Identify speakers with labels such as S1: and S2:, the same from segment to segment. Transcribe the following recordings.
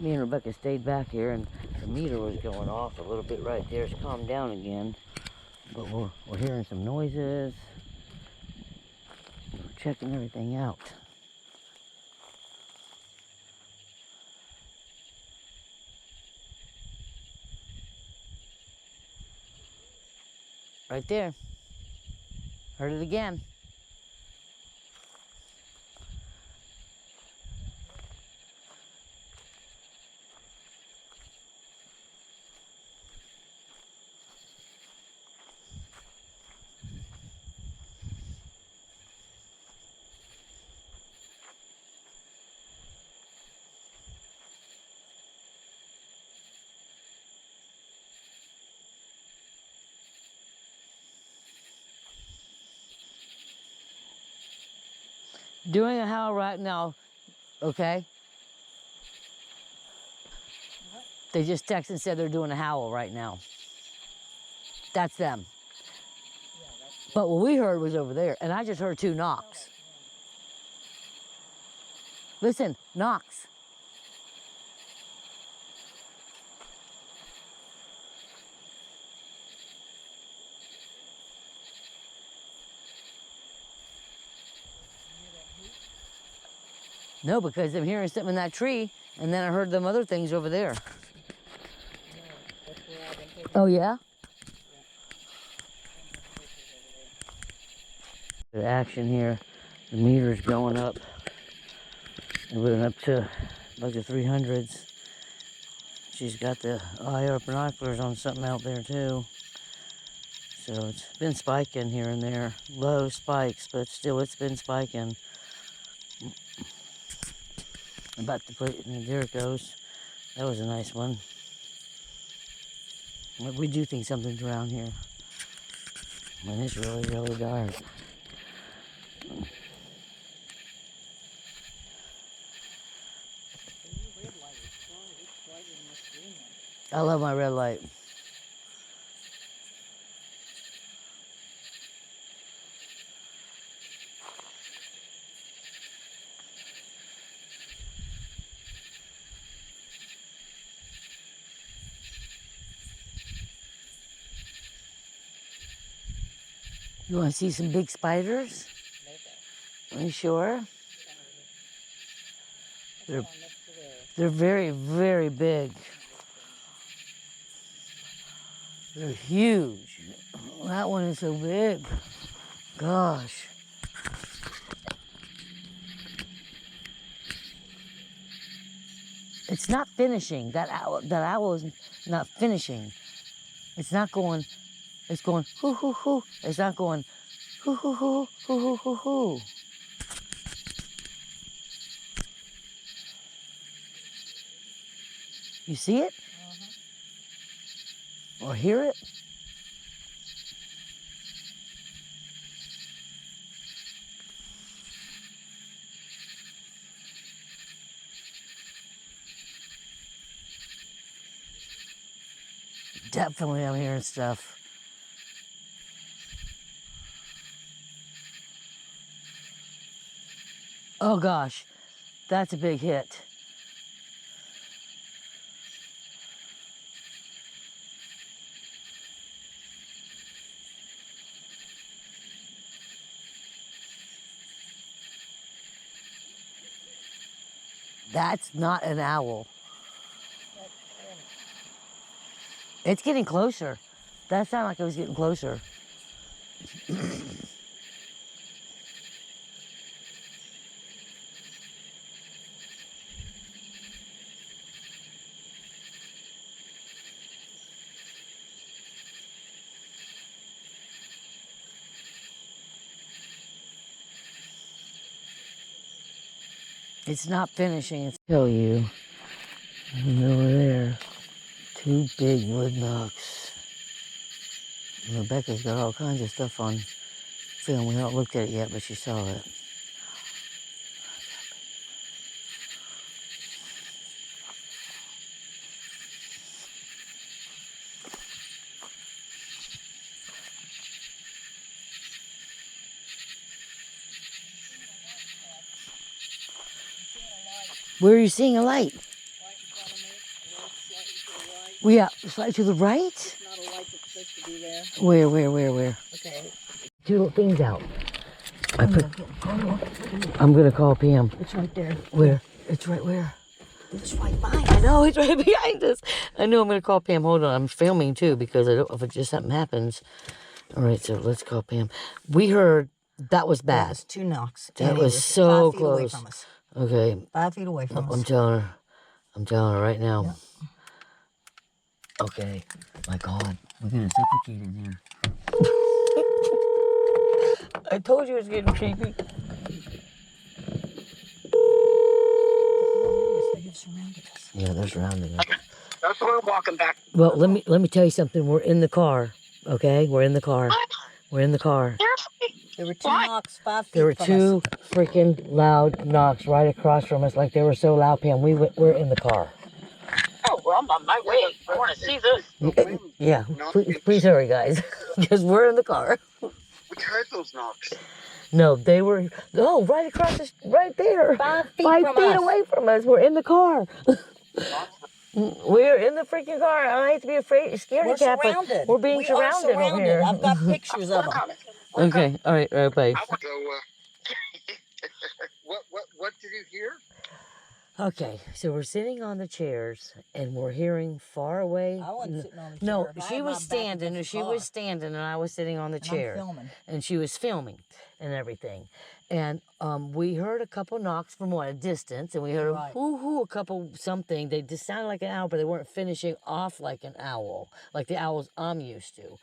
S1: Me and Rebecca stayed back here, and the meter was going off a little bit right there. It's calmed down again, but we're hearing some noises. We're checking everything out. Right there. Heard it again. Doing a howl right now, okay?
S2: What?
S1: They just texted and said they're doing a howl right now. That's them.
S2: Yeah, that's
S1: But what we heard was over there, and I just heard 2 knocks. Listen, knocks. No, because I'm hearing something in that tree, and then I heard them other things over there.
S2: that's where I've been taking.
S1: Oh, yeah? The action here, the meter's going up. It went up to like the 300s. She's got the IR binoculars on something out there too. So it's been spiking here and there. Low spikes, but still it's been spiking. I'm about to put it, and there it goes. That was a nice one. We do think something's around here. And it's really, really dark. I love my red light. You want to see some big spiders? Are you sure? They're very, very big. They're huge. That one is so big. Gosh. It's not finishing. That owl is not finishing. It's not going, it's going hoo hoo hoo. It's not going hoo hoo hoo hoo hoo hoo hoo. You see it? Or hear it? Definitely I'm hearing stuff. Oh gosh, that's a big hit. That's not an owl. It's getting closer. That sounded like it was getting closer. It's not finishing. It's show you. And over there, 2 big wood knocks. And Rebecca's got all kinds of stuff on film. We haven't looked at it yet, but she saw it. Where are you seeing a light?
S2: Right in front of
S1: Well, yeah, slide to the right?
S2: It's not a light that's supposed to be there.
S1: Where?
S2: Okay.
S1: Two little things out.
S2: I'm
S1: gonna call Pam.
S2: It's right there.
S1: Where? It's right where?
S2: It's right behind
S1: I
S2: us.
S1: know, it's right behind us. I know I'm gonna call Pam. Hold on, I'm filming too because I don't, if it just something happens. All right, so let's call Pam. We heard that was
S2: That
S1: bad.
S2: was 2 knocks.
S1: That
S2: and it
S1: was so
S2: 5 feet away
S1: close.
S2: from us.
S1: Okay,
S2: 5 feet away from
S1: I'm
S2: us.
S1: telling her. I'm telling her right now.
S2: Yep.
S1: Okay, my God, we're gonna suffocate in here. I told you it was getting creepy.
S2: They've surrounded us.
S1: Yeah, they're surrounding us.
S3: That's why we're walking back.
S1: Well, let me tell you something. We're in the car. Okay, we're in the car. We're in the car.
S2: There were 2
S3: Why?
S2: knocks 5 feet
S1: There were
S2: from
S1: two
S2: us.
S1: freaking loud knocks right across from us. Like they were so loud, Pam. We're in the car.
S3: Oh, well, I'm on my way. I want to see this.
S1: Yeah, please hurry, guys, because we're in the car.
S3: We heard those knocks.
S1: No, they were. Oh, right across the, right there.
S2: 5 feet
S1: 5
S2: from
S1: feet
S2: us.
S1: away from us. We're in the car. We're in the freaking car. I hate to be afraid, scared
S2: We're
S1: of cat, but
S2: surrounded.
S1: we're being
S2: We are
S1: surrounded over
S2: surrounded.
S1: here.
S2: I've got pictures of them.
S1: Okay, all right, bye.
S3: So, what did you hear?
S1: Okay, so we're sitting on the chairs and we're hearing far away.
S2: I wasn't sitting on the chair.
S1: No,
S2: I
S1: she
S2: had my
S1: was
S2: back
S1: standing.
S2: against the
S1: She
S2: car.
S1: was standing, and I was sitting on the
S2: And
S1: chair.
S2: I'm filming.
S1: And she was filming and everything. And we heard a couple knocks from a distance, and we heard
S2: Right.
S1: a hoo-hoo, a couple something. They just sounded like an owl, but they weren't finishing off like an owl, like the owls I'm used to.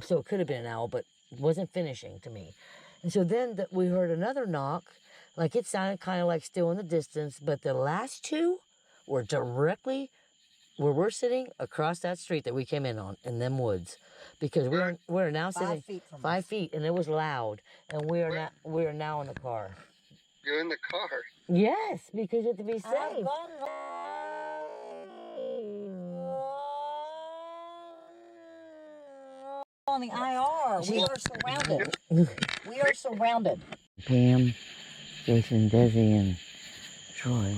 S1: So it could have been an owl, but it wasn't finishing to me. And so then we heard another knock, like it sounded kind of like still in the distance, but the last two were directly where we're sitting across that street that we came in on in them woods, because we're now
S2: 5
S1: sitting
S2: feet from
S1: 5
S2: us.
S1: feet, and it was loud, and we are now in the car.
S3: You're in the car.
S1: Yes, because you have to be
S2: I've
S1: safe.
S2: got it. On the IR. We are surrounded. We are surrounded.
S1: Pam, Jason, Desi, and Troy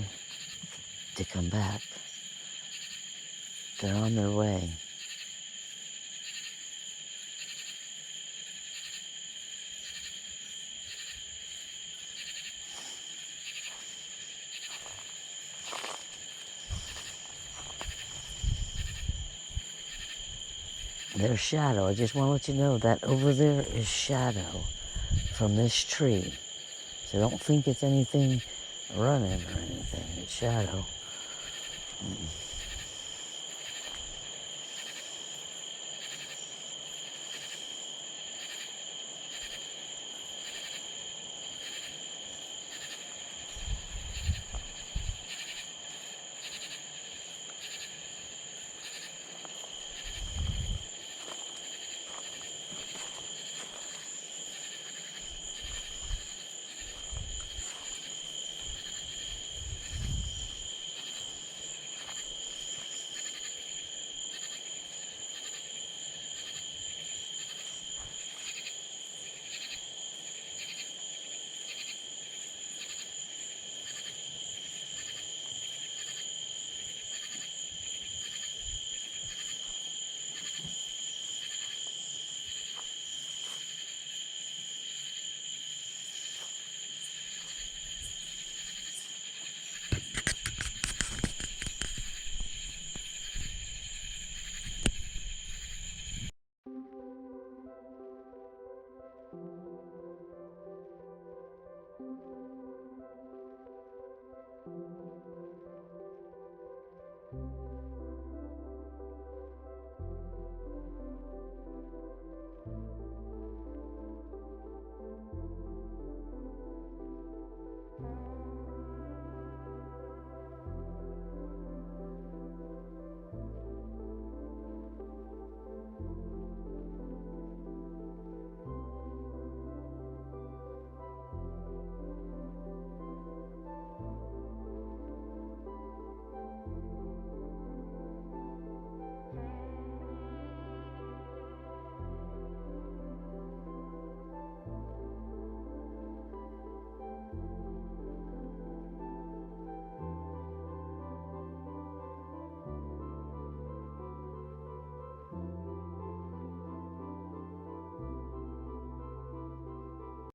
S1: to come back. They're on their way. There's shadow. I just want to let you know that over there is shadow from this tree. So don't think it's anything running or anything. It's shadow.